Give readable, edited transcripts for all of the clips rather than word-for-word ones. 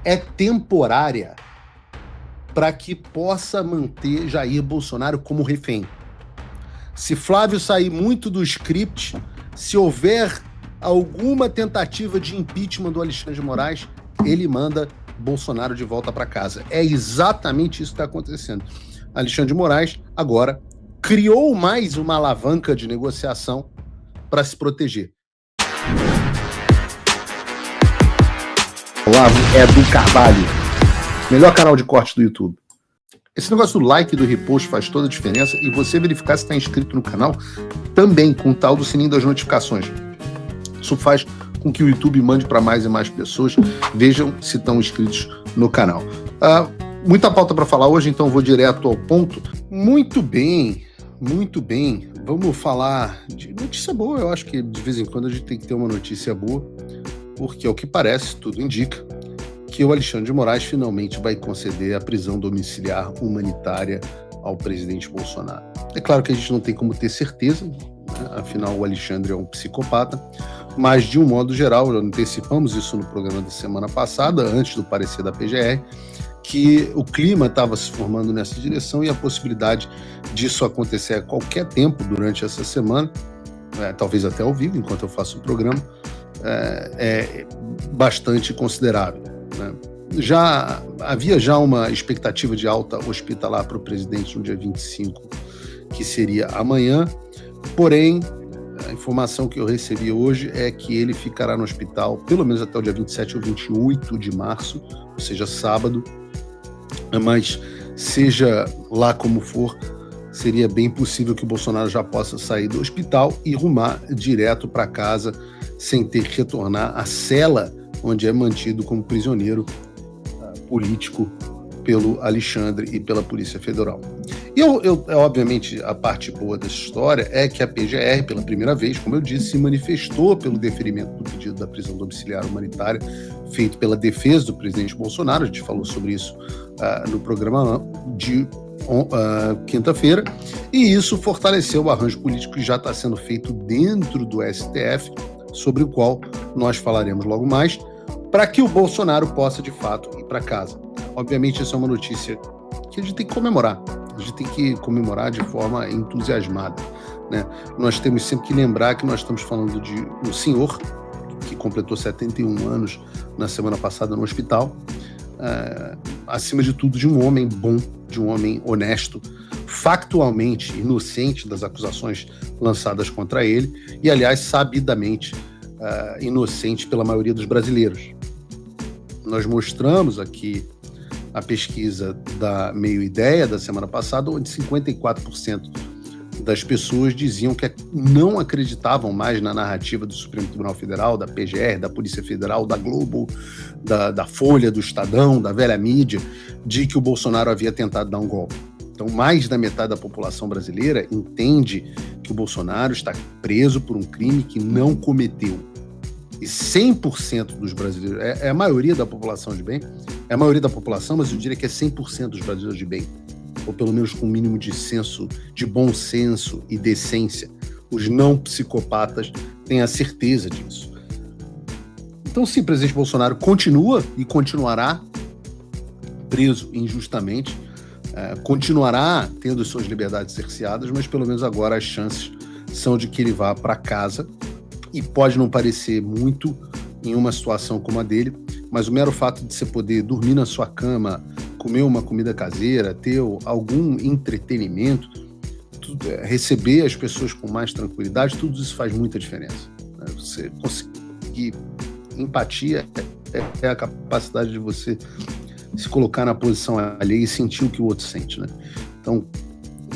é temporária para que possa manter Jair Bolsonaro como refém. Se Flávio sair muito do script, se houver alguma tentativa de impeachment do Alexandre de Moraes, ele manda Bolsonaro de volta para casa. É exatamente isso que está acontecendo. Alexandre de Moraes agora criou mais uma alavanca de negociação para se proteger. Olavo Edu Carvalho, melhor canal de corte do YouTube. Esse negócio do like e do repost faz toda a diferença, e você verificar se está inscrito no canal também, com o tal do sininho das notificações. Isso faz com que o YouTube mande para mais e mais pessoas, vejam se estão inscritos no canal. Muita pauta para falar hoje, então vou direto ao ponto. Muito bem. Vamos falar de notícia boa. Eu acho que de vez em quando a gente tem que ter uma notícia boa, porque ao que parece, tudo indica que o Alexandre de Moraes finalmente vai conceder a prisão domiciliar humanitária ao presidente Bolsonaro. É claro que a gente não tem como ter certeza, né? Afinal o Alexandre é um psicopata, mas de um modo geral, já antecipamos isso no programa da semana passada, antes do parecer da PGR, que o clima estava se formando nessa direção e a possibilidade disso acontecer a qualquer tempo durante essa semana, talvez até ao vivo, enquanto eu faço o programa, é bastante considerável. Havia uma expectativa de alta hospitalar para o presidente no dia 25, que seria amanhã, porém, a informação que eu recebi hoje é que ele ficará no hospital pelo menos até o dia 27 ou 28 de março, ou seja, sábado, mas seja lá como for, seria bem possível que o Bolsonaro já possa sair do hospital e rumar direto para casa, sem ter que retornar à cela onde é mantido como prisioneiro político pelo Alexandre e pela Polícia Federal. E obviamente, a parte boa dessa história é que a PGR, pela primeira vez, como eu disse, se manifestou pelo deferimento do pedido da prisão domiciliar humanitária feito pela defesa do presidente Bolsonaro. A gente falou sobre isso no programa de quinta-feira, e isso fortaleceu o arranjo político que já está sendo feito dentro do STF, sobre o qual nós falaremos logo mais, para que o Bolsonaro possa, de fato, ir para casa. Obviamente, isso é uma notícia que a gente tem que comemorar. A gente tem que comemorar de forma entusiasmada, né? Nós temos sempre que lembrar que nós estamos falando de um senhor que completou 71 anos na semana passada no hospital, acima de tudo, de um homem bom, de um homem honesto, factualmente inocente das acusações lançadas contra ele e, aliás, sabidamente inocente pela maioria dos brasileiros. Nós mostramos aqui a pesquisa da Meio Ideia da semana passada, onde 54% das pessoas diziam que não acreditavam mais na narrativa do Supremo Tribunal Federal, da PGR, da Polícia Federal, da Globo, da Folha, do Estadão, da velha mídia, de que o Bolsonaro havia tentado dar um golpe. Então, mais da metade da população brasileira entende que o Bolsonaro está preso por um crime que não cometeu. E 100% dos brasileiros, é a maioria da população de bem, é a maioria da população, mas eu diria que é 100% dos brasileiros de bem, ou pelo menos com um mínimo de senso, de bom senso e decência. Os não psicopatas têm a certeza disso. Então, sim, o presidente Bolsonaro continua e continuará preso injustamente, continuará tendo suas liberdades cerceadas, mas pelo menos agora as chances são de que ele vá para casa. E pode não parecer muito em uma situação como a dele, mas o mero fato de você poder dormir na sua cama, comer uma comida caseira, ter algum entretenimento, receber as pessoas com mais tranquilidade, tudo isso faz muita diferença, né? Você conseguir empatia é a capacidade de você se colocar na posição alheia e sentir o que o outro sente, né? Então,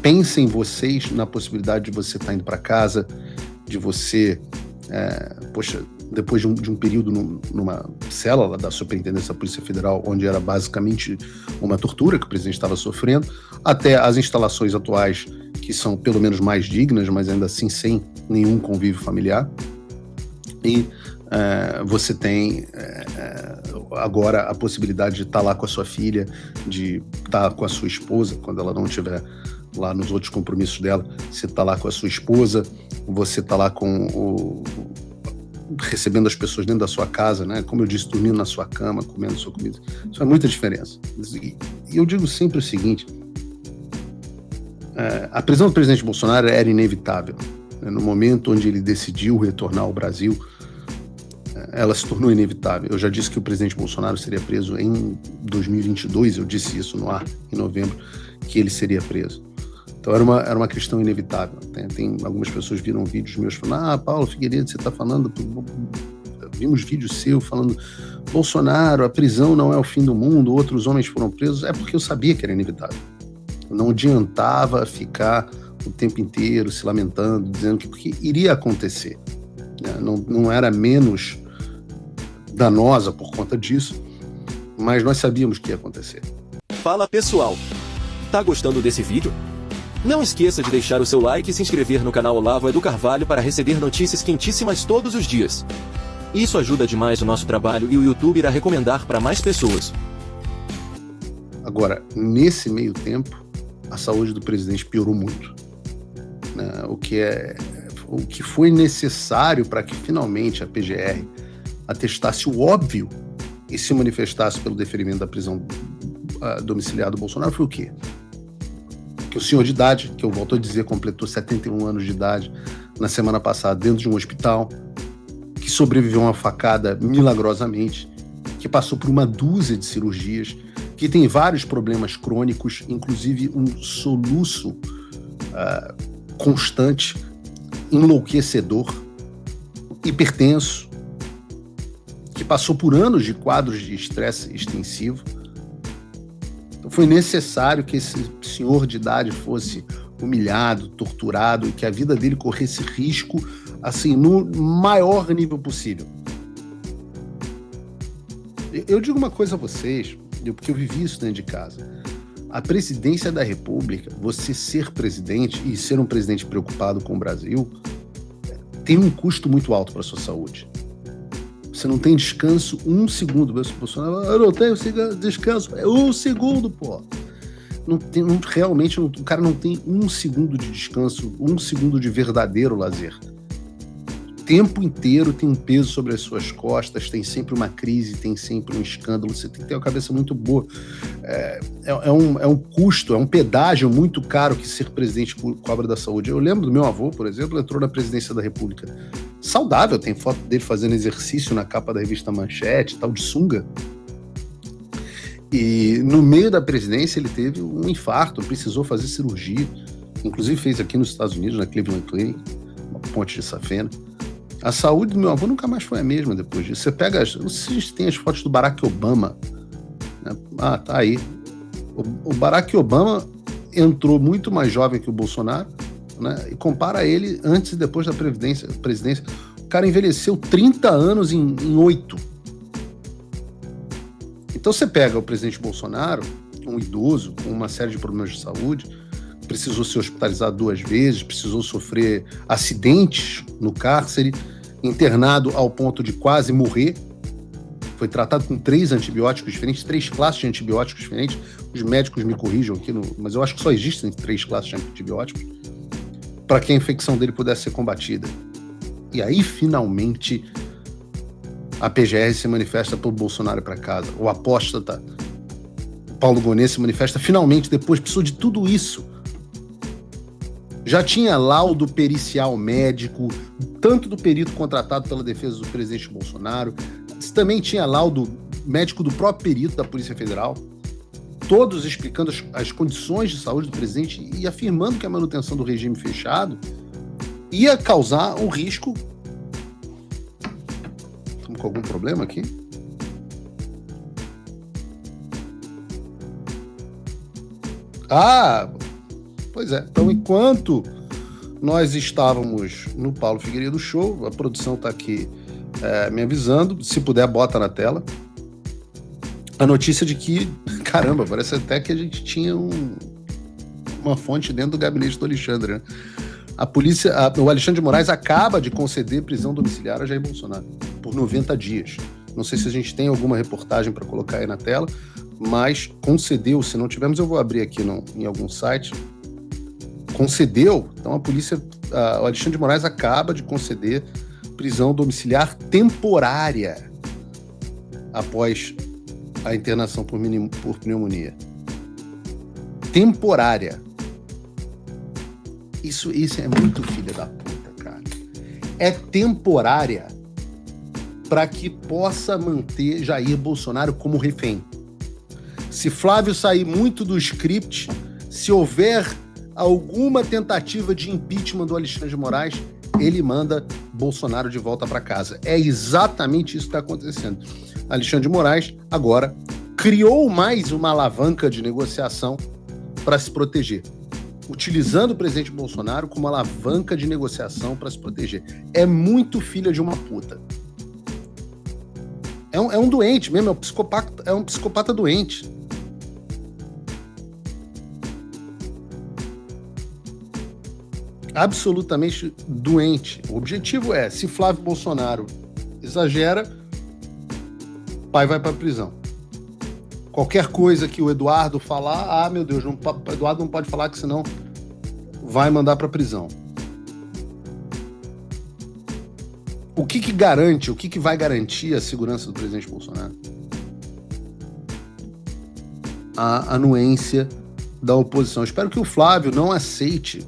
pensem vocês na possibilidade de você estar indo para casa, de você depois de um período numa célula da Superintendência da Polícia Federal, onde era basicamente uma tortura que o presidente estava sofrendo, até as instalações atuais, que são pelo menos mais dignas, mas ainda assim sem nenhum convívio familiar. E você tem agora a possibilidade de estar lá com a sua filha, de estar com a sua esposa, quando ela não estiver lá nos outros compromissos dela. Você está lá com a sua esposa, você está lá com recebendo as pessoas dentro da sua casa, né? Como eu disse, dormindo na sua cama, comendo sua comida. Isso faz muita diferença. E eu digo sempre o seguinte, a prisão do presidente Bolsonaro era inevitável. No momento onde ele decidiu retornar ao Brasil, ela se tornou inevitável. Eu já disse que o presidente Bolsonaro seria preso em 2022, eu disse isso no ar, em novembro, que ele seria preso. Então era uma questão inevitável. Tem algumas pessoas viram vídeos meus falando, Paulo Figueiredo, você está falando, vimos vídeos seu falando, Bolsonaro, a prisão não é o fim do mundo, outros homens foram presos. É porque eu sabia que era inevitável. Não adiantava ficar o tempo inteiro se lamentando, dizendo que o que iria acontecer. Não era menos danosa por conta disso, mas nós sabíamos que ia acontecer. Fala pessoal, tá gostando desse vídeo? Não esqueça de deixar o seu like e se inscrever no canal Olavo Edu Carvalho para receber notícias quentíssimas todos os dias. Isso ajuda demais o nosso trabalho e o YouTube irá recomendar para mais pessoas. Agora, nesse meio tempo, a saúde do presidente piorou muito. O que foi necessário para que finalmente a PGR atestasse o óbvio e se manifestasse pelo deferimento da prisão domiciliar do Bolsonaro foi o quê? Que o senhor de idade, que eu volto a dizer, completou 71 anos de idade na semana passada dentro de um hospital, que sobreviveu a uma facada milagrosamente, que passou por uma dúzia de cirurgias, que tem vários problemas crônicos, inclusive um soluço constante, enlouquecedor, hipertenso, que passou por anos de quadros de estresse extensivo. Então foi necessário que esse senhor de idade fosse humilhado, torturado, e que a vida dele corresse risco, assim, no maior nível possível. Eu digo uma coisa a vocês, porque eu vivi isso dentro de casa. A presidência da República, você ser presidente e ser um presidente preocupado com o Brasil, tem um custo muito alto para a sua saúde. Você não tem descanso um segundo. Bolsonaro, eu não tenho descanso. É um segundo, pô. Realmente, o cara não tem um segundo de descanso, um segundo de verdadeiro lazer. O tempo inteiro tem um peso sobre as suas costas, tem sempre uma crise, tem sempre um escândalo. Você tem que ter uma cabeça muito boa. É um custo, é um pedágio muito caro que ser presidente cobra da saúde. Eu lembro do meu avô, por exemplo, entrou na presidência da República saudável, tem foto dele fazendo exercício na capa da revista Manchete, tal, de sunga. E no meio da presidência ele teve um infarto, precisou fazer cirurgia, inclusive fez aqui nos Estados Unidos, na Cleveland Clinic, uma ponte de safena. A saúde do meu avô nunca mais foi a mesma depois disso. Você pega, não sei se tem as fotos do Barack Obama, né? Tá aí. O Barack Obama entrou muito mais jovem que o Bolsonaro, né? E compara ele antes e depois da presidência. O cara envelheceu 30 anos em 8. Então você pega o presidente Bolsonaro, um idoso com uma série de problemas de saúde, precisou ser hospitalizado 2 vezes, precisou sofrer acidentes no cárcere, internado ao ponto de quase morrer, foi tratado com 3 antibióticos diferentes, 3 classes de antibióticos diferentes. Os médicos me corrijam aqui, mas eu acho que só existem 3 classes de antibióticos para que a infecção dele pudesse ser combatida. E aí, finalmente, a PGR se manifesta pelo Bolsonaro para casa. O apóstata Paulo Gonet se manifesta finalmente depois, precisou de tudo isso. Já tinha laudo pericial médico, tanto do perito contratado pela defesa do presidente Bolsonaro, também tinha laudo médico do próprio perito da Polícia Federal, todos explicando as condições de saúde do presidente e afirmando que a manutenção do regime fechado ia causar um risco. Estamos com algum problema aqui? Pois é. Então, enquanto nós estávamos no Paulo Figueiredo Show, a produção está aqui me avisando, se puder, bota na tela, a notícia de que, caramba, parece até que a gente tinha uma fonte dentro do gabinete do Alexandre, né? O Alexandre de Moraes acaba de conceder prisão domiciliar a Jair Bolsonaro por 90 dias. Não sei se a gente tem alguma reportagem para colocar aí na tela, mas concedeu. Se não tivermos, eu vou abrir aqui em algum site. Concedeu. Então o Alexandre de Moraes acaba de conceder prisão domiciliar temporária após a internação por pneumonia. Temporária. Isso é muito filha da puta, cara. É temporária para que possa manter Jair Bolsonaro como refém. Se Flávio sair muito do script, se houver alguma tentativa de impeachment do Alexandre de Moraes, ele manda Bolsonaro de volta para casa. É exatamente isso que está acontecendo. Alexandre de Moraes agora criou mais uma alavanca de negociação para se proteger, utilizando o presidente Bolsonaro como alavanca de negociação para se proteger. É muito filha de uma puta. É um doente mesmo, é um psicopata doente. Absolutamente doente. O objetivo é, se Flávio Bolsonaro exagera, pai vai para prisão. Qualquer coisa que o Eduardo falar, meu Deus, Eduardo não pode falar, que senão vai mandar para prisão. O que garante, o que vai garantir a segurança do presidente Bolsonaro? A anuência da oposição. Espero que o Flávio não aceite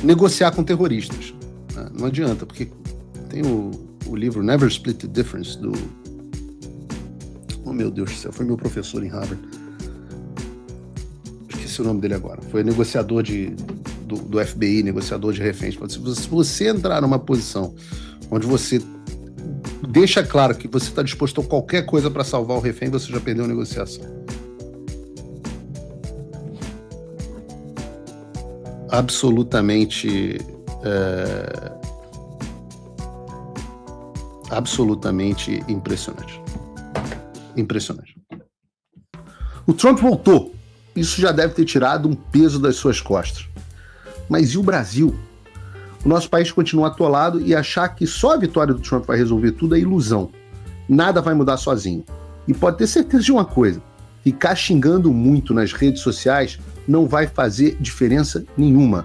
negociar com terroristas. Não adianta, porque tem o livro Never Split the Difference do... Oh, meu Deus do céu, foi meu professor em Harvard. Esqueci o nome dele agora. Foi negociador do FBI, negociador de reféns. Se você entrar numa posição onde você deixa claro que você está disposto a qualquer coisa para salvar o refém, você já perdeu a negociação. Absolutamente impressionante. Impressionante. O Trump voltou. Isso já deve ter tirado um peso das suas costas. Mas e o Brasil? O nosso país continua atolado, e achar que só a vitória do Trump vai resolver tudo é ilusão. Nada vai mudar sozinho. E pode ter certeza de uma coisa: ficar xingando muito nas redes sociais não vai fazer diferença nenhuma.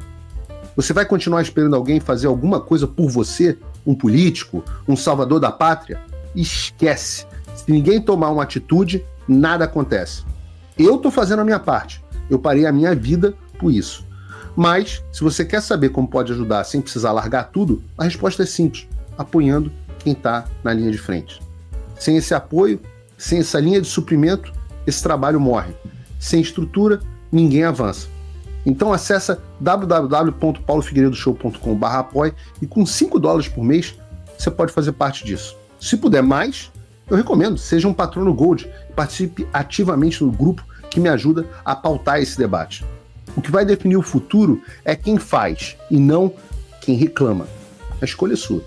Você vai continuar esperando alguém fazer alguma coisa por você? Um político? Um salvador da pátria? Esquece. Se ninguém tomar uma atitude, nada acontece. Eu estou fazendo a minha parte. Eu parei a minha vida por isso. Mas, se você quer saber como pode ajudar sem precisar largar tudo, a resposta é simples: apoiando quem está na linha de frente. Sem esse apoio, sem essa linha de suprimento, esse trabalho morre. Sem estrutura, ninguém avança. Então acessa www.paulofigueiredoshow.com/apoie e com $5 por mês você pode fazer parte disso. Se puder mais, eu recomendo, seja um patrono Gold e participe ativamente no grupo que me ajuda a pautar esse debate. O que vai definir o futuro é quem faz e não quem reclama. A escolha é sua.